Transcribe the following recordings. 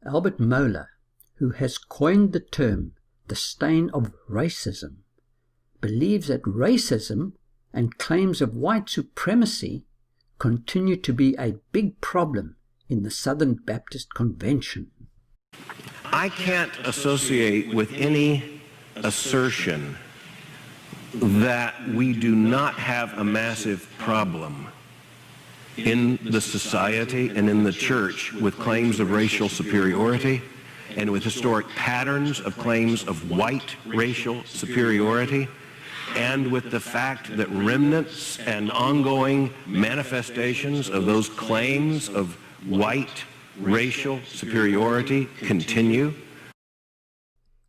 Albert Mohler, who has coined the term the stain of racism, believes that racism and claims of white supremacy continue to be a big problem in the Southern Baptist Convention. I can't associate with any assertion that we do not have a massive problem in the society and in the church with claims of racial superiority and with historic patterns of claims of white racial superiority, and with the fact that remnants and ongoing manifestations of those claims of white racial superiority continue.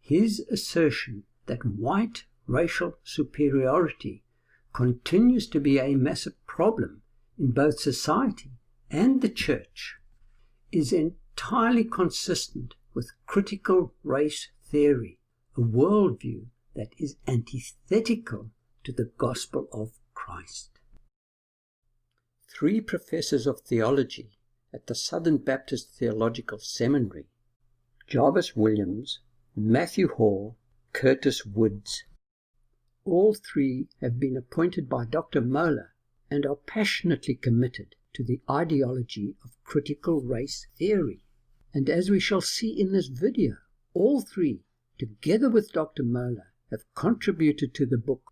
His assertion that white racial superiority continues to be a massive problem in both society and the church is entirely consistent with critical race theory, a worldview that is antithetical to the gospel of Christ. 3 professors of theology at the Southern Baptist Theological Seminary, Jarvis Williams, Matthew Hall, Curtis Woods, all 3 have been appointed by Dr. Mohler and are passionately committed to the ideology of critical race theory. And as we shall see in this video, all 3, together with Dr. Mohler, have contributed to the book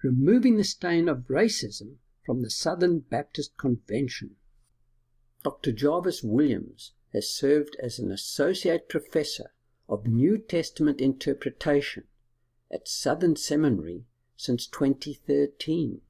Removing the Stain of Racism from the Southern Baptist Convention. Dr. Jarvis Williams has served as an associate professor of New Testament interpretation at Southern Seminary since 2013.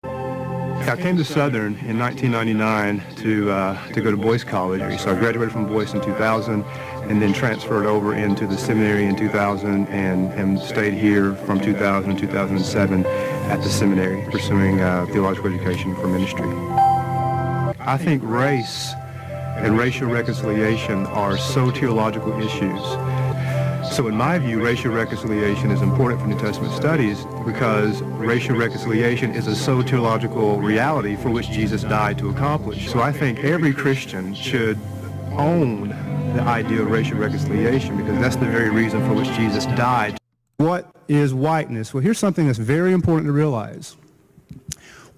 I came to Southern in 1999 to go to Boyce College. So I graduated from Boyce in 2000 and then transferred over into the seminary in 2000 and stayed here from 2000 to 2007 at the seminary pursuing theological education for ministry. I think race and racial reconciliation are soteriological issues. So in my view, racial reconciliation is important for New Testament studies because racial reconciliation is a soteriological reality for which Jesus died to accomplish. So I think every Christian should own the idea of racial reconciliation because that's the very reason for which Jesus died. What is whiteness? Well, here's something that's very important to realize.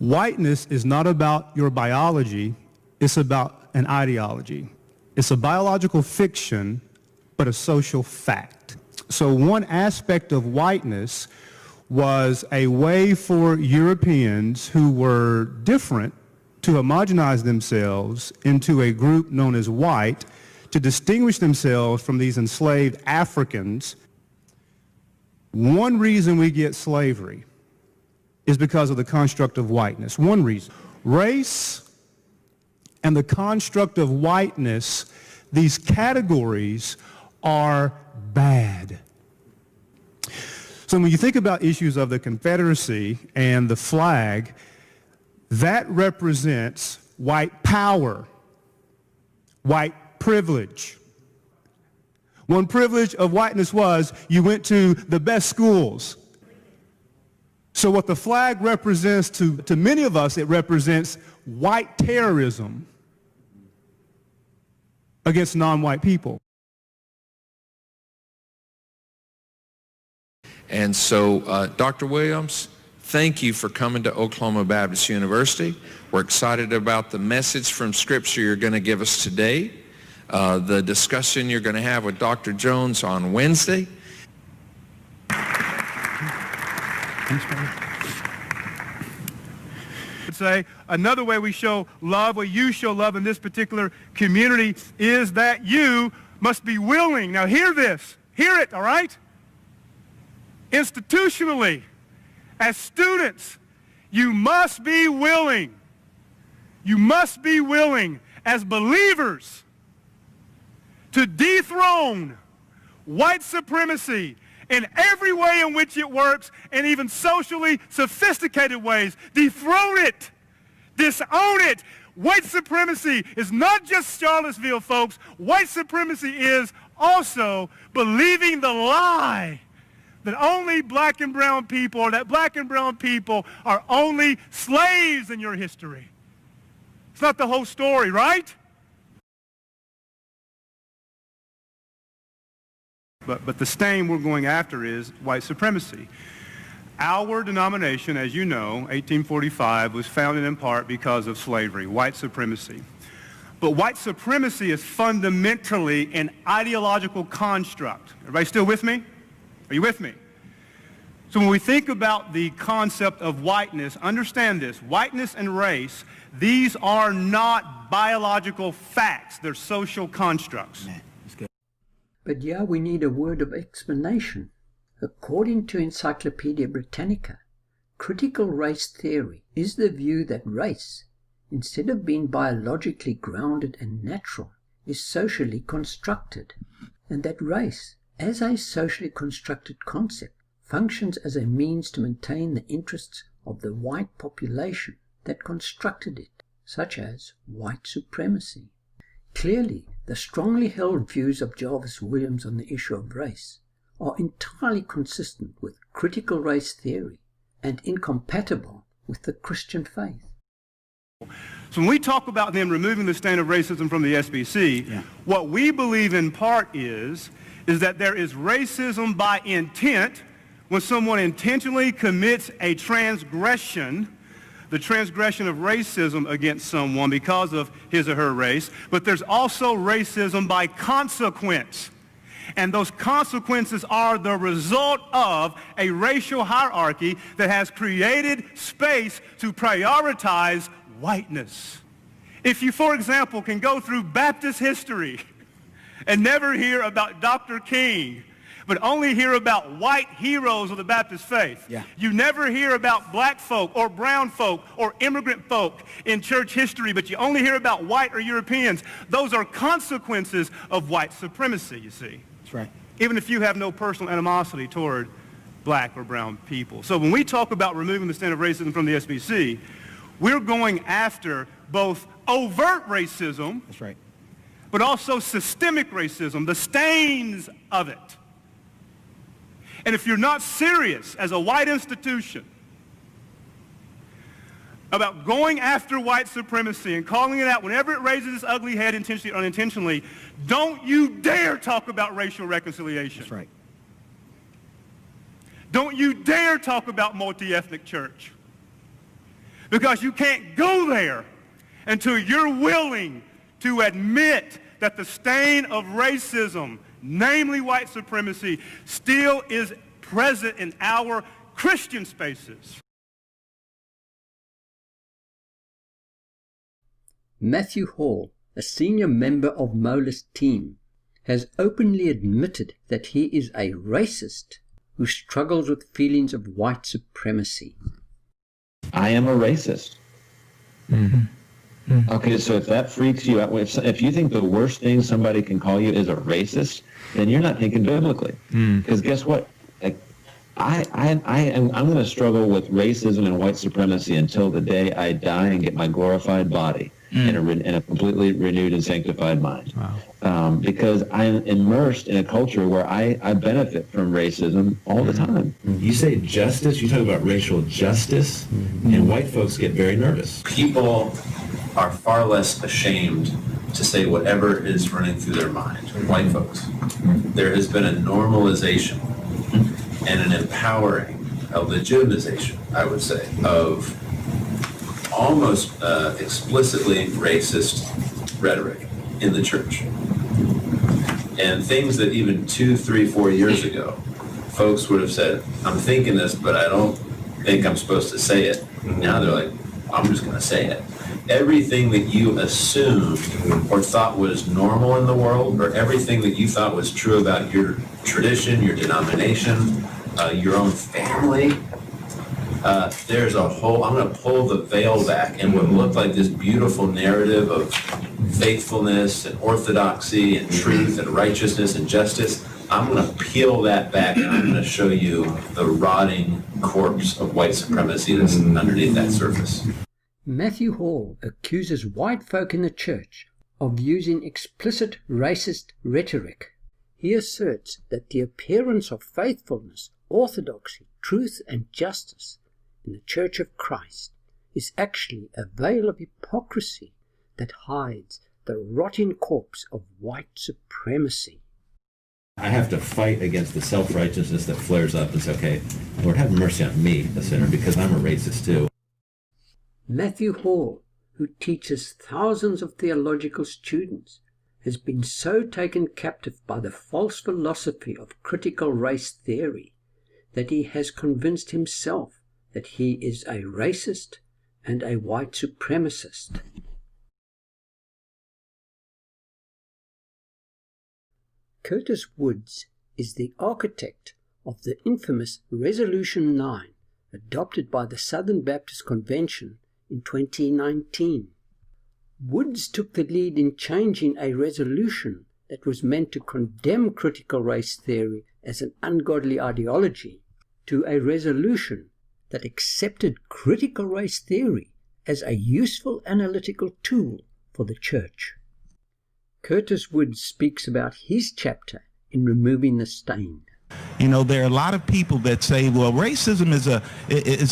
Whiteness is not about your biology, it's about an ideology. It's a biological fiction, but a social fact. So one aspect of whiteness was a way for Europeans who were different to homogenize themselves into a group known as white to distinguish themselves from these enslaved Africans. One reason we get slavery is because of the construct of whiteness. One reason. Race and the construct of whiteness, these categories are bad. So when you think about issues of the Confederacy and the flag, that represents white power, white privilege. One privilege of whiteness was you went to the best schools. So what the flag represents to many of us, it represents white terrorism against non-white people. And so, Dr. Williams, thank you for coming to Oklahoma Baptist University. We're excited about the message from Scripture you're going to give us today, the discussion you're going to have with Dr. Jones on Wednesday. Say another way we show love, or you show love in this particular community, is that you must be willing. Now hear this, hear it, all right? Institutionally, as students, you must be willing. You must be willing as believers to dethrone white supremacy in every way in which it works, and even socially sophisticated ways. Dethrone it. Disown it. White supremacy is not just Charlottesville, folks. White supremacy is also believing the lie that only black and brown people, or that black and brown people are only slaves in your history. It's not the whole story, right? But the stain we're going after is white supremacy. Our denomination, as you know, 1845, was founded in part because of slavery, white supremacy. But white supremacy is fundamentally an ideological construct. Everybody still with me? Are you with me? So when we think about the concept of whiteness, understand this. Whiteness and race, these are not biological facts. They're social constructs. But yeah, we need a word of explanation. According to Encyclopedia Britannica, critical race theory is the view that race, instead of being biologically grounded and natural, is socially constructed, and that race, as a socially constructed concept, functions as a means to maintain the interests of the white population that constructed it, such as white supremacy. Clearly, the strongly held views of Jarvis Williams on the issue of race are entirely consistent with critical race theory and incompatible with the Christian faith. So when we talk about them removing the stain of racism from the SBC, what we believe in part is that there is racism by intent when someone intentionally commits a transgression, the transgression of racism against someone because of his or her race, but there's also racism by consequence. And those consequences are the result of a racial hierarchy that has created space to prioritize whiteness. If you, for example, can go through Baptist history and never hear about Dr. King, but only hear about white heroes of the Baptist faith. You never hear about black folk or brown folk or immigrant folk in church history, but you only hear about white or Europeans. Those are consequences of white supremacy, you see. That's right. Even if you have no personal animosity toward black or brown people. So when we talk about removing the stain of racism from the SBC, we're going after both overt racism, that's right, but also systemic racism, the stains of it. And if you're not serious as a white institution about going after white supremacy and calling it out whenever it raises its ugly head, intentionally or unintentionally, don't you dare talk about racial reconciliation. that's right. Don't you dare talk about multi-ethnic church. Because you can't go there until you're willing to admit that the stain of racism, namely white supremacy, still is present in our Christian spaces. Matthew Hall, a senior member of Mohler's team, has openly admitted that he is a racist who struggles with feelings of white supremacy. I am a racist. Okay, so if that freaks you out, if you think the worst thing somebody can call you is a racist, then you're not thinking biblically. Because guess what? Like, I'm going to struggle with racism and white supremacy until the day I die and get my glorified body in a completely renewed and sanctified mind. Wow. Because I'm immersed in a culture where I benefit from racism all the time. You say justice, you talk about racial justice, and white folks get very nervous. People are far less ashamed to say whatever is running through their mind, white folks. There has been a normalization and an empowering, a legitimization, I would say, of almost explicitly racist rhetoric in the church. And things that even 2, 3, 4 years ago, folks would have said, I'm thinking this, but I don't think I'm supposed to say it. Now they're like, I'm just going to say it. Everything that you assumed or thought was normal in the world, or everything that you thought was true about your tradition, your denomination, your own family, there's a whole, I'm going to pull the veil back, and what looked like this beautiful narrative of faithfulness and orthodoxy and truth and righteousness and justice, I'm going to peel that back, and I'm going to show you the rotting corpse of white supremacy that's underneath that surface. Matthew Hall accuses white folk in the church of using explicit racist rhetoric. He asserts that the appearance of faithfulness, orthodoxy, truth, and justice in the Church of Christ is actually a veil of hypocrisy that hides the rotting corpse of white supremacy. I have to fight against the self-righteousness that flares up and say, okay, Lord, have mercy on me, a sinner, because I'm a racist too. Matthew Hall, who teaches thousands of theological students, has been so taken captive by the false philosophy of critical race theory that he has convinced himself that he is a racist and a white supremacist. Curtis Woods is the architect of the infamous Resolution 9, adopted by the Southern Baptist Convention in 2019. Woods took the lead in changing a resolution that was meant to condemn critical race theory as an ungodly ideology to a resolution that accepted critical race theory as a useful analytical tool for the church. Curtis Woods speaks about his chapter in Removing the Stain. You know, there are a lot of people that say, well, racism is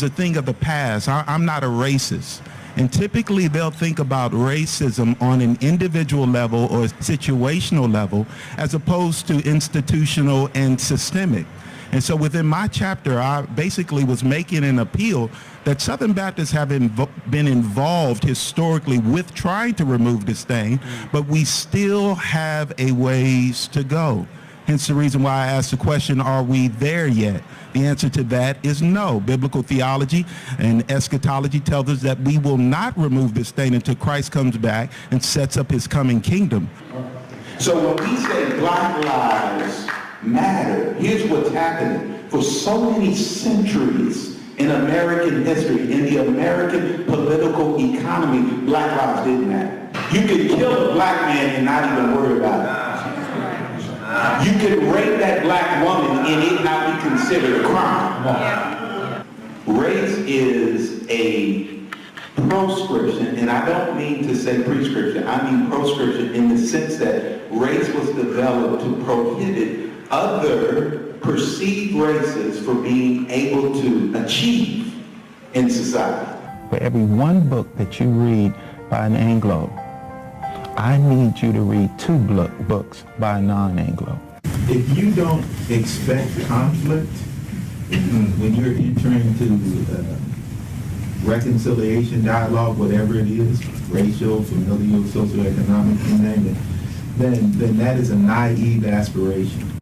a thing of the past. I'm not a racist. And typically they'll think about racism on an individual level or situational level as opposed to institutional and systemic. And so within my chapter, I basically was making an appeal that Southern Baptists have been involved historically with trying to remove the stain, but we still have a ways to go. Hence the reason why I asked the question, are we there yet? The answer to that is no. Biblical theology and eschatology tells us that we will not remove the stain until Christ comes back and sets up his coming kingdom. So when we say Black Lives Matter, here's what's happening. For so many centuries in American history, in the American political economy, Black lives didn't matter. You could kill a black man and not even worry about it. You could rape that black woman and it not be considered a crime. Race is a proscription, and I don't mean to say prescription, I mean proscription in the sense that race was developed to prohibit other perceived races from being able to achieve in society. For every one book that you read by an Anglo, I need you to read 2 books by a non-Anglo. If you don't expect conflict when you're entering into reconciliation, dialogue, whatever it is, racial, familial, socioeconomic, you name it, then that is a naive aspiration.